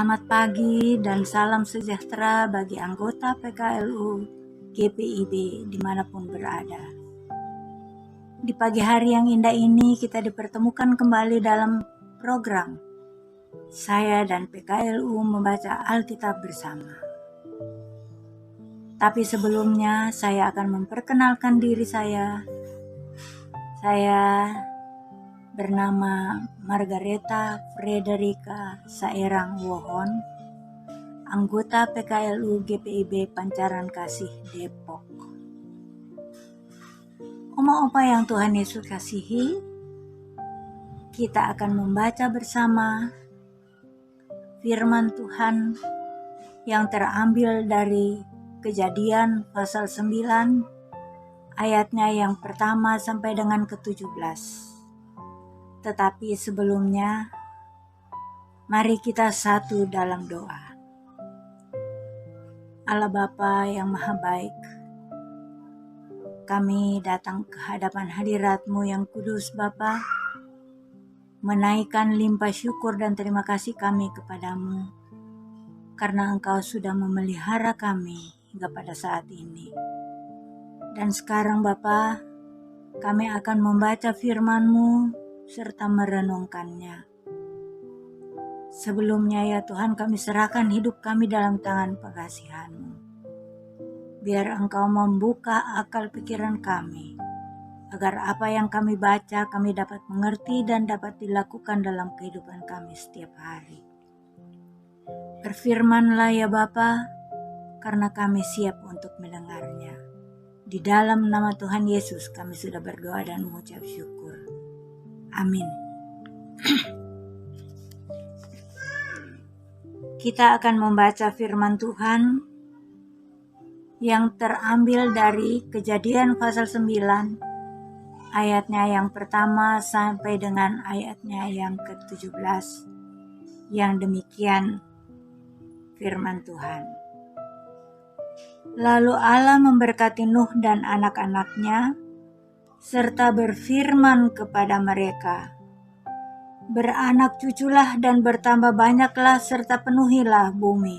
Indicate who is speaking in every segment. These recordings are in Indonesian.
Speaker 1: Selamat pagi dan salam sejahtera bagi anggota PKLU GPIB dimanapun berada. Di pagi hari yang indah ini kita dipertemukan kembali dalam program saya dan PKLU membaca Alkitab bersama. Tapi sebelumnya saya akan memperkenalkan diri saya. Saya bernama Margareta Frederica Saerang Wohon, anggota PKLU GPIB Pancaran Kasih Depok. Oma-opa yang Tuhan Yesus kasihi, kita akan membaca bersama firman Tuhan yang terambil dari Kejadian pasal 9 ayatnya yang pertama sampai dengan ke-17. Tetapi sebelumnya, mari kita satu dalam doa. Allah Bapa yang Maha Baik, kami datang ke hadapan hadirat-Mu yang kudus Bapa, menaikkan limpah syukur dan terima kasih kami kepadamu, karena Engkau sudah memelihara kami hingga pada saat ini. Dan sekarang Bapa, kami akan membaca firman-Mu serta merenungkannya. Sebelumnya ya Tuhan, kami serahkan hidup kami dalam tangan pengasihan-Mu. Biar Engkau membuka akal pikiran kami, agar apa yang kami baca kami dapat mengerti dan dapat dilakukan dalam kehidupan kami setiap hari. Berfirmanlah ya Bapa, karena kami siap untuk mendengarnya. Di dalam nama Tuhan Yesus kami sudah berdoa dan mengucap syukur. Amin. Kita akan membaca firman Tuhan yang terambil dari Kejadian pasal 9 ayatnya yang pertama sampai dengan ayatnya yang ke-17. Yang demikian firman Tuhan. Lalu Allah memberkati Nuh dan anak-anaknya serta berfirman kepada mereka, beranak cuculah dan bertambah banyaklah serta penuhilah bumi.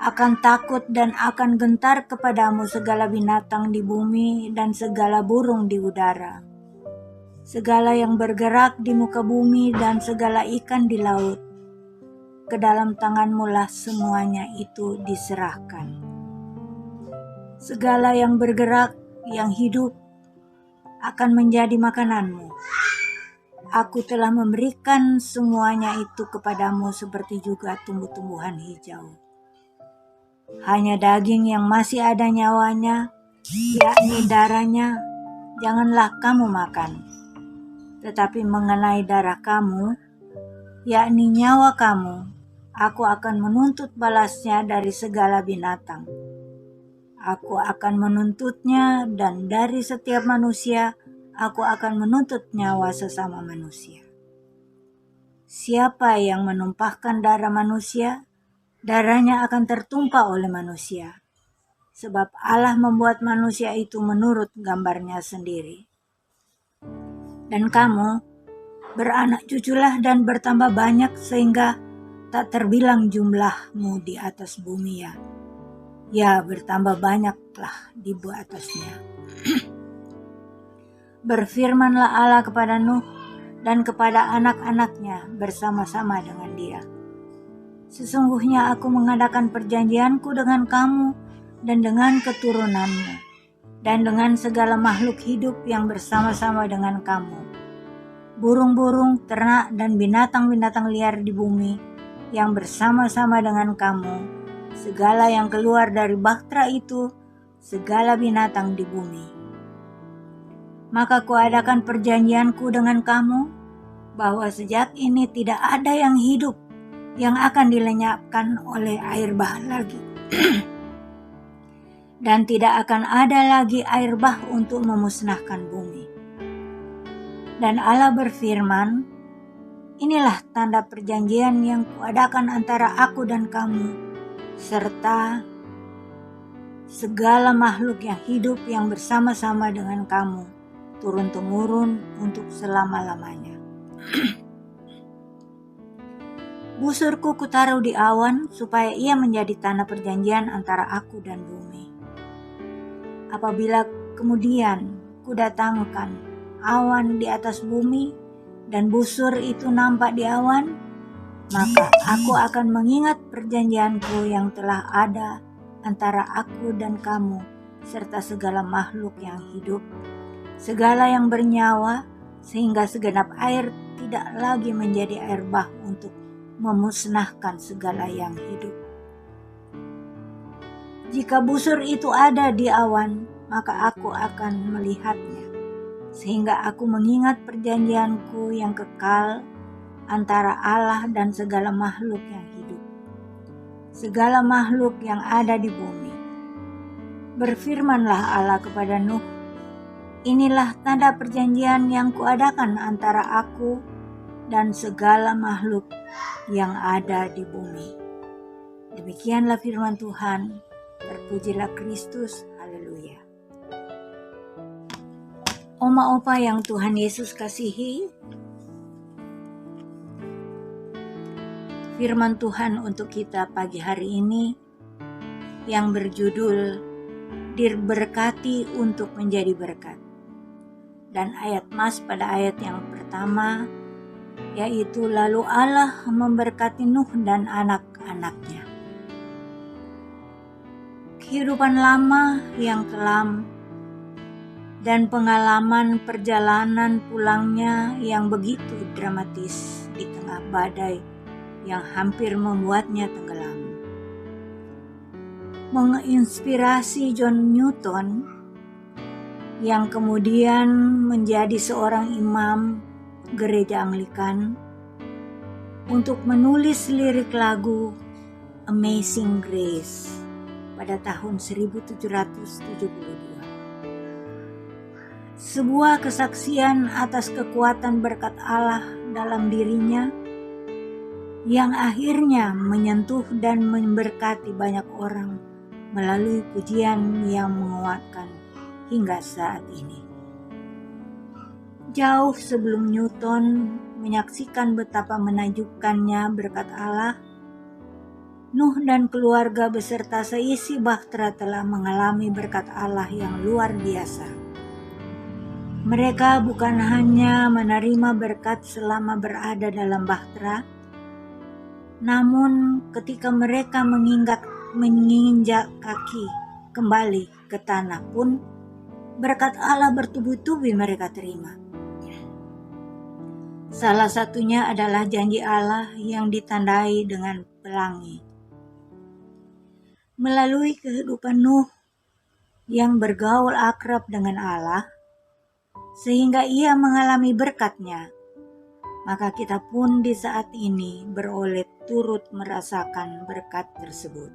Speaker 1: Akan takut dan akan gentar kepadamu segala binatang di bumi dan segala burung di udara, segala yang bergerak di muka bumi dan segala ikan di laut. Ke dalam tanganmu lah semuanya itu diserahkan. Segala yang bergerak, yang hidup, akan menjadi makananmu. Aku telah memberikan semuanya itu kepadamu seperti juga tumbuh-tumbuhan hijau. Hanya daging yang masih ada nyawanya, yakni darahnya, janganlah kamu makan. Tetapi mengenai darah kamu, yakni nyawa kamu, aku akan menuntut balasnya dari segala binatang. Aku akan menuntutnya, dan dari setiap manusia aku akan menuntut nyawa sesama manusia. Siapa yang menumpahkan darah manusia, darahnya akan tertumpah oleh manusia. Sebab Allah membuat manusia itu menurut gambarnya sendiri. Dan kamu beranak cuculah dan bertambah banyak sehingga tak terbilang jumlahmu di atas bumi ya. Ya, bertambah banyaklah di atasnya. Berfirmanlah Allah kepada Nuh dan kepada anak-anaknya bersama-sama dengan dia. Sesungguhnya aku mengadakan perjanjianku dengan kamu dan dengan keturunanmu, dan dengan segala makhluk hidup yang bersama-sama dengan kamu. Burung-burung, ternak, dan binatang-binatang liar di bumi yang bersama-sama dengan kamu, segala yang keluar dari bahtera itu, segala binatang di bumi. Maka kuadakan perjanjianku dengan kamu, bahwa sejak ini tidak ada yang hidup yang akan dilenyapkan oleh air bah lagi. Dan tidak akan ada lagi air bah untuk memusnahkan bumi. Dan Allah berfirman, inilah tanda perjanjian yang kuadakan antara aku dan kamu, serta segala makhluk yang hidup yang bersama-sama dengan kamu, turun-temurun untuk selama-lamanya. Busurku kutaruh di awan supaya ia menjadi tanah perjanjian antara aku dan bumi. Apabila kemudian kudatangkan awan di atas bumi dan busur itu nampak di awan, maka aku akan mengingat perjanjianku yang telah ada antara aku dan kamu serta segala makhluk yang hidup, segala yang bernyawa, sehingga segenap air tidak lagi menjadi air bah untuk memusnahkan segala yang hidup. Jika busur itu ada di awan, maka aku akan melihatnya, sehingga aku mengingat perjanjianku yang kekal antara Allah dan segala makhluk yang hidup, segala makhluk yang ada di bumi. Berfirmanlah Allah kepada Nuh, inilah tanda perjanjian yang kuadakan antara aku dan segala makhluk yang ada di bumi. Demikianlah firman Tuhan. Terpujilah Kristus. Haleluya. Oma opa yang Tuhan Yesus kasihi, firman Tuhan untuk kita pagi hari ini yang berjudul diberkati untuk menjadi berkat. Dan ayat mas pada ayat yang pertama yaitu lalu Allah memberkati Nuh dan anak-anaknya. Kehidupan lama yang kelam dan pengalaman perjalanan pulangnya yang begitu dramatis di tengah badai yang hampir membuatnya tenggelam menginspirasi John Newton yang kemudian menjadi seorang imam gereja Anglikan untuk menulis lirik lagu Amazing Grace pada tahun 1772. Sebuah kesaksian atas kekuatan berkat Allah dalam dirinya yang akhirnya menyentuh dan memberkati banyak orang melalui pujian yang menguatkan hingga saat ini. Jauh sebelum Newton menyaksikan betapa menakjubkannya berkat Allah, Nuh dan keluarga beserta seisi bahtera telah mengalami berkat Allah yang luar biasa. Mereka bukan hanya menerima berkat selama berada dalam bahtera, namun ketika mereka menginjak kaki kembali ke tanah pun, berkat Allah bertubi-tubi mereka terima. Salah satunya adalah janji Allah yang ditandai dengan pelangi. Melalui kehidupan Nuh yang bergaul akrab dengan Allah, sehingga ia mengalami berkat-Nya, maka kita pun di saat ini beroleh turut merasakan berkat tersebut.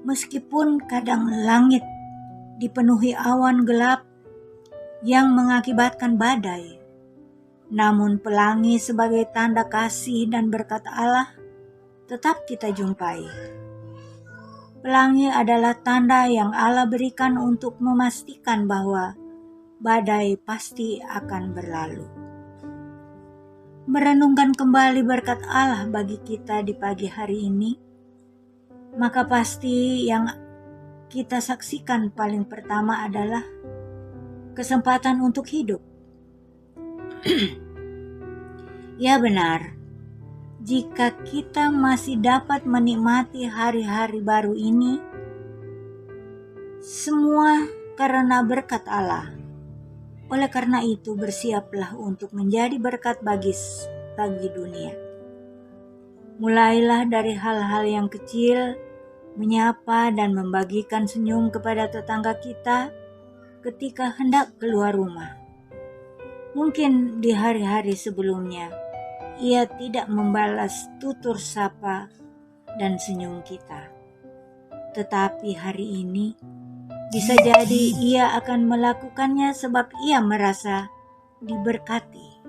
Speaker 1: Meskipun kadang langit dipenuhi awan gelap yang mengakibatkan badai, namun pelangi sebagai tanda kasih dan berkat Allah tetap kita jumpai. Pelangi adalah tanda yang Allah berikan untuk memastikan bahwa badai pasti akan berlalu. Merenungkan kembali berkat Allah bagi kita di pagi hari ini, maka pasti yang kita saksikan paling pertama adalah kesempatan untuk hidup. Ya benar, jika kita masih dapat menikmati hari-hari baru ini, semua karena berkat Allah. Oleh karena itu bersiaplah untuk menjadi berkat bagi dunia. Mulailah dari hal-hal yang kecil, menyapa dan membagikan senyum kepada tetangga kita ketika hendak keluar rumah. Mungkin di hari-hari sebelumnya, ia tidak membalas tutur sapa dan senyum kita. Tetapi hari ini, bisa jadi ia akan melakukannya sebab ia merasa diberkati.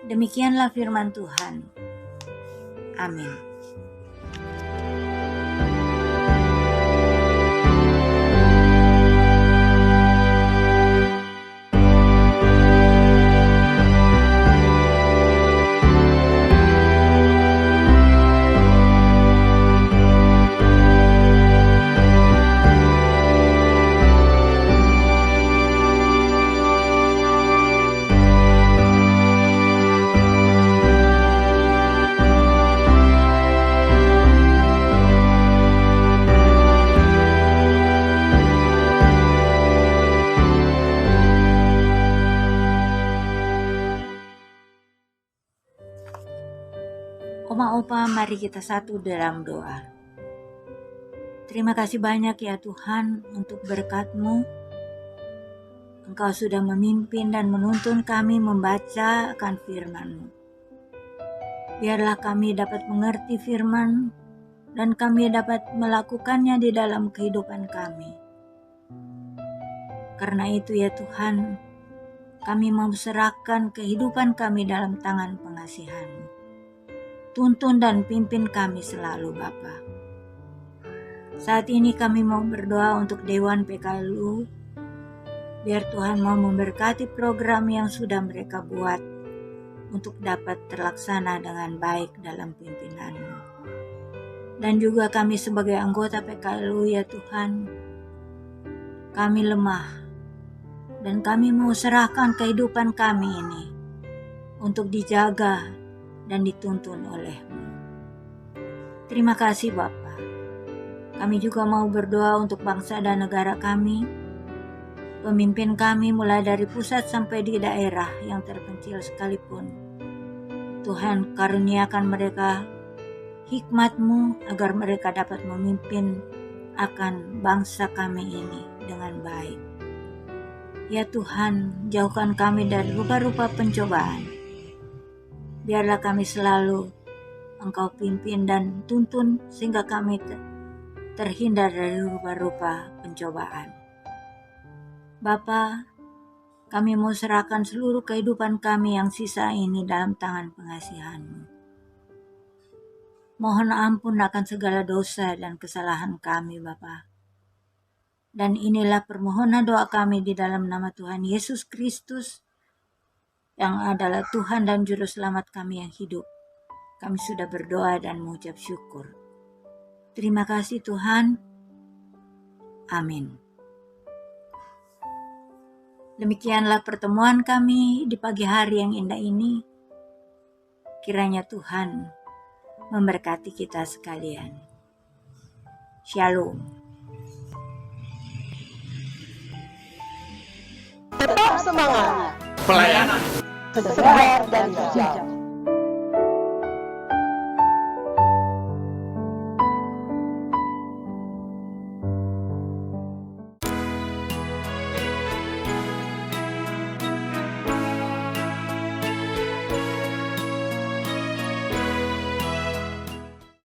Speaker 1: Demikianlah firman Tuhan. Amin. Oma Opa, mari kita satu dalam doa. Terima kasih banyak ya Tuhan untuk berkat-Mu. Engkau sudah memimpin dan menuntun kami membaca akan firman-Mu. Biarlah kami dapat mengerti firman dan kami dapat melakukannya di dalam kehidupan kami. Karena itu ya Tuhan, kami mau serahkan kehidupan kami dalam tangan pengasihan-Mu. Tuntun dan pimpin kami selalu Bapa. Saat ini kami mau berdoa untuk Dewan PKLU, biar Tuhan mau memberkati program yang sudah mereka buat untuk dapat terlaksana dengan baik dalam pimpinan-Mu. Dan juga kami sebagai anggota PKLU ya Tuhan, kami lemah dan kami mau serahkan kehidupan kami ini untuk dijaga dan dituntun oleh-Mu. Terima kasih Bapa. Kami juga mau berdoa untuk bangsa dan negara kami, pemimpin kami mulai dari pusat sampai di daerah yang terpencil sekalipun. Tuhan karuniakan mereka hikmat-Mu agar mereka dapat memimpin akan bangsa kami ini dengan baik. Ya Tuhan, jauhkan kami dari rupa-rupa pencobaan. Biarlah kami selalu Engkau pimpin dan tuntun sehingga kami terhindar dari rupa-rupa pencobaan. Bapa, kami mau serahkan seluruh kehidupan kami yang sisa ini dalam tangan pengasihan-Mu. Mohon ampun akan segala dosa dan kesalahan kami Bapa. Dan inilah permohonan doa kami di dalam nama Tuhan Yesus Kristus yang adalah Tuhan dan Juru Selamat kami yang hidup. Kami sudah berdoa dan mengucap syukur. Terima kasih Tuhan. Amin. Demikianlah pertemuan kami di pagi hari yang indah ini. Kiranya Tuhan memberkati kita sekalian. Shalom.
Speaker 2: Tetap semangat.
Speaker 3: Pelayanan
Speaker 2: Segar dan hijau.